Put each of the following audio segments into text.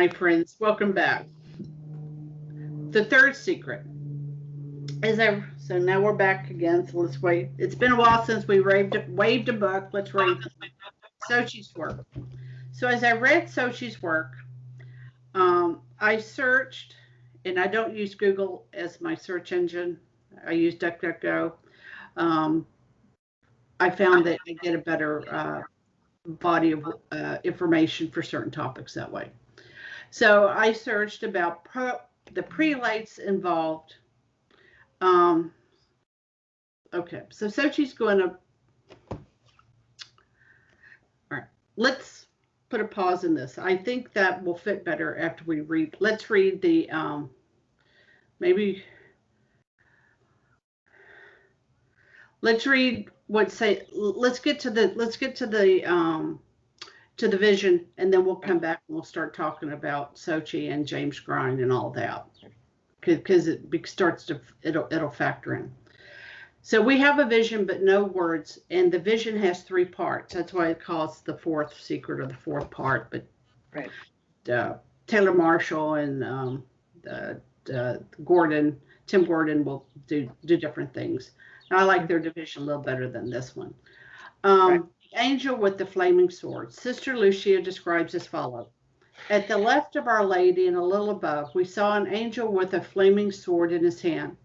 my friends. Welcome back. The third secret is so now we're back again. So let's wait. It's been a while since we waved a book. Let's read Sochi's work. So as I read Sochi's work, I searched, and I don't use Google as my search engine. I use DuckDuckGo. I found that I get a better body of information for certain topics that way. So I searched about the prelates involved. Okay, so Sochi's going to. All right, let's put a pause in this. I think that will fit better after we read. Let's read the maybe. Let's read what say. Let's get to the vision, and then we'll come back and we'll start talking about Sochi and James Grind and all that, because it starts to it'll factor in. So we have a vision but no words, and the vision has 3 parts. That's why it calls the fourth secret or the fourth part. But right. Taylor Marshall and Tim Gordon will do different things. And I like their division a little better than this one. Right. The angel with the flaming sword. Sister Lucia describes as follows. At the left of Our Lady and a little above, we saw an angel with a flaming sword in his hand.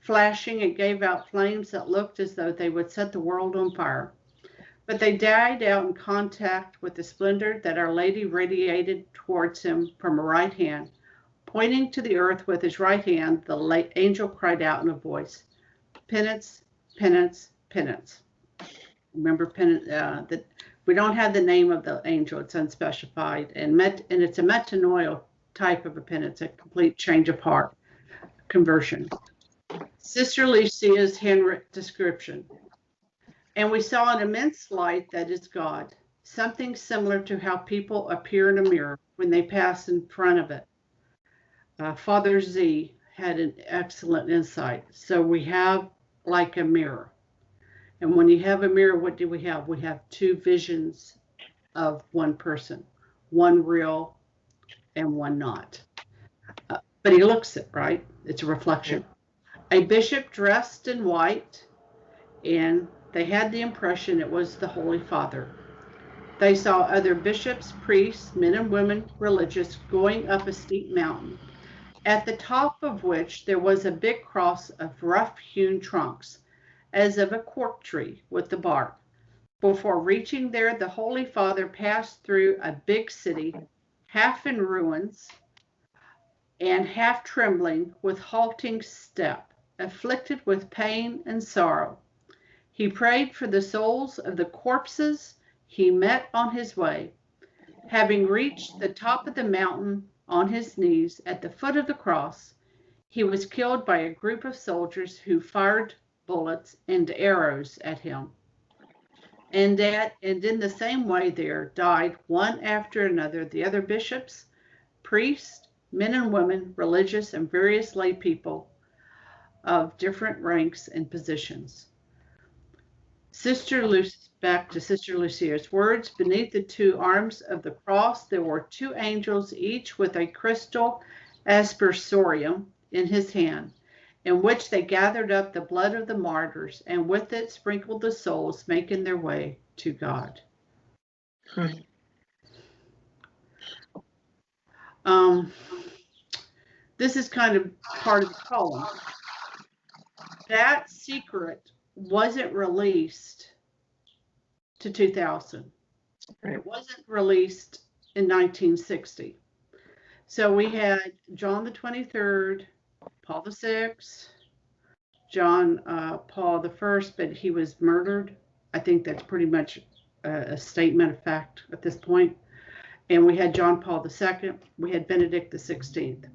Flashing, it gave out flames that looked as though they would set the world on fire. But they died out in contact with the splendor that Our Lady radiated towards him from her right hand. Pointing to the earth with his right hand, the angel cried out in a voice, penance, penance, penance. Remember, penance, that we don't have the name of the angel, it's unspecified, and it's a metanoia type of a penance, a complete change of heart, conversion. Sister Lucia's handwritten description. And we saw an immense light that is God, something similar to how people appear in a mirror when they pass in front of it. Father Z had an excellent insight. So we have like a mirror. And when you have a mirror, what do we have? We have 2 visions of one person, one real and one not. But he looks it, right? It's a reflection. A bishop dressed in white, and they had the impression it was the Holy Father. They saw other bishops, priests, men and women, religious, going up a steep mountain, at the top of which there was a big cross of rough-hewn trunks, as of a cork tree with the bark. Before reaching there, the Holy Father passed through a big city, half in ruins and half trembling with halting step, afflicted with pain and sorrow. He prayed for the souls of the corpses he met on his way. Having reached the top of the mountain on his knees at the foot of the cross, he was killed by a group of soldiers who fired bullets and arrows at him. And in the same way there died one after another the other bishops, priests, men and women, religious, and various lay people of different ranks and positions. Back to Sister Lucia's words, beneath the 2 arms of the cross there were 2 angels, each with a crystal aspersorium in his hand, in which they gathered up the blood of the martyrs, and with it sprinkled the souls making their way to God. This is kind of part of the poem. That secret wasn't released to 2000. It wasn't released in 1960. So we had John the 23rd, Paul the 6th, John Paul the 1st, but he was murdered. I think that's pretty much a statement of fact at this point. And we had John Paul II. We had Benedict the 16th.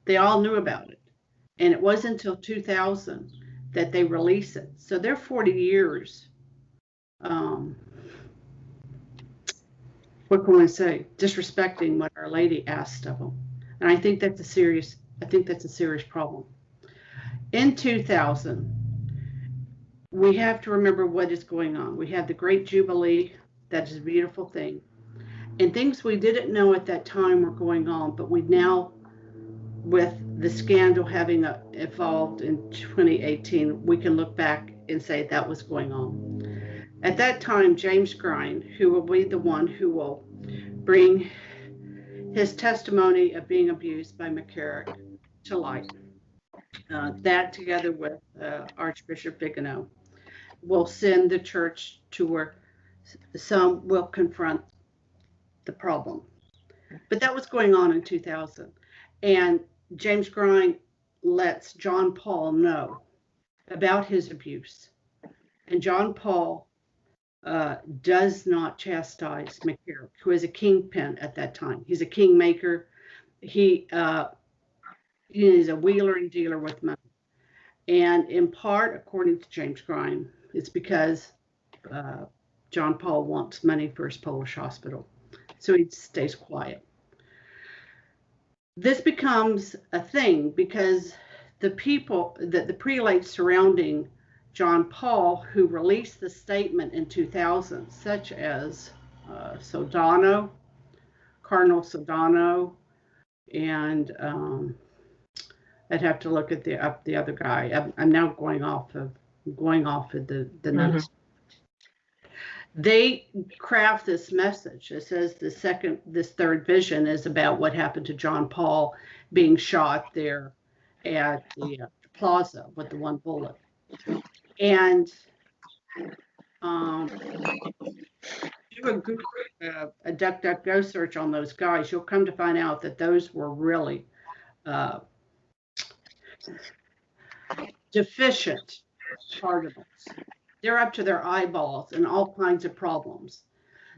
They all knew about it. And it wasn't until 2000 that they released it. So they're 40 years. What can I say? Disrespecting what Our Lady asked of them. And I think that's a serious problem. In 2000, we have to remember what is going on. We have the Great Jubilee. That is a beautiful thing. And things we didn't know at that time were going on, but we now, with the scandal having evolved in 2018, we can look back and say that was going on. At that time, James Grind, who will be the one who will bring his testimony of being abused by McCarrick to light, that together with Archbishop Vigano, will send the church to where some will confront the problem. But that was going on in 2000. And James Grind lets John Paul know about his abuse. And John Paul does not chastise McCarrick, who is a kingpin at that time. He's a kingmaker. He is a wheeler and dealer with money. And in part, according to James Grind, it's because John Paul wants money for his Polish hospital. So he stays quiet. This becomes a thing because the people, the prelates surrounding John Paul, who released the statement in 2000, such as Sodano, Cardinal Sodano, and I'd have to look at the other guy. I'm now going off of the notes. They craft this message. It says this third vision is about what happened to John Paul being shot there at the plaza with the one bullet. And do a Google, a DuckDuckGo search on those guys, you'll come to find out that those were really deficient particles. They're up to their eyeballs in all kinds of problems.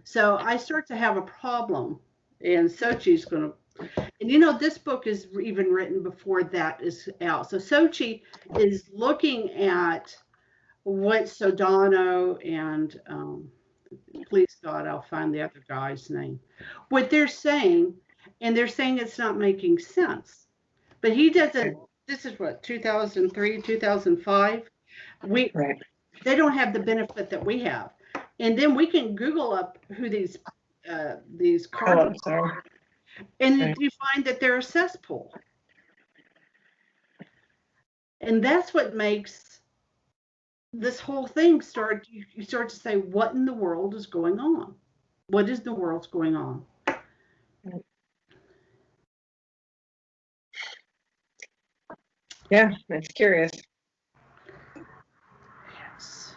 So I start to have a problem, and Sochi's going to, and you know, this book is even written before that is out. So Sochi is looking at what Sodano and, please God, I'll find the other guy's name, what they're saying, and they're saying it's not making sense. But he doesn't, this is what, 2003, 2005? Right. They don't have the benefit that we have. And then we can Google up who these cardinals are, and you find that they're a cesspool. And that's what makes this whole thing start, you start to say, what in the world is going on? What is the world's going on? Yeah, it's curious. Yes.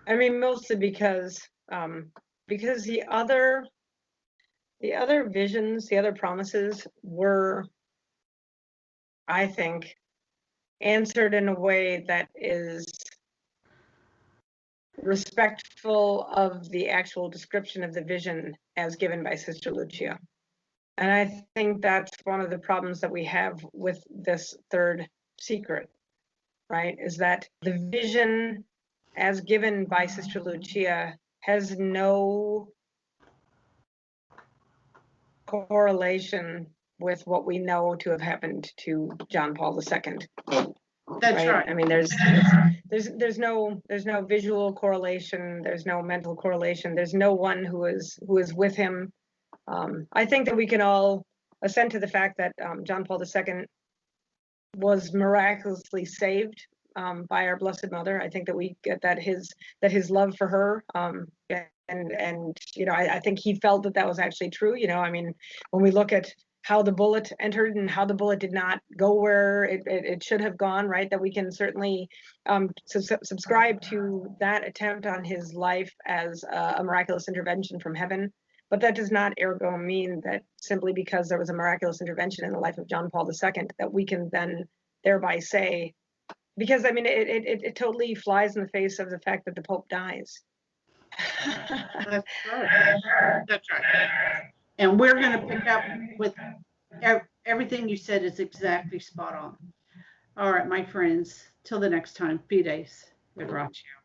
I mean, mostly because the other visions, the other promises were, I think, answered in a way that is respectful of the actual description of the vision as given by Sister Lucia. And I think that's one of the problems that we have with this third secret, right? Is that the vision as given by Sister Lucia has no correlation with what we know to have happened to John Paul II. That's right. I mean, there's no visual correlation. There's no mental correlation. There's no one who is with him. I think that we can all assent to the fact that John Paul II was miraculously saved by our Blessed Mother. I think that we get that his love for her, and you know, I think he felt that was actually true. You know, I mean, when we look at how the bullet entered and how the bullet did not go where it should have gone, right? That we can certainly subscribe to that attempt on his life as a miraculous intervention from heaven. But that does not ergo mean that simply because there was a miraculous intervention in the life of John Paul II that we can then thereby say, because I mean, it totally flies in the face of the fact that the Pope dies. That's right. That's right. And we're going to pick up with everything you said is exactly spot on. All right, my friends, till the next time, Fides, Abbraccio.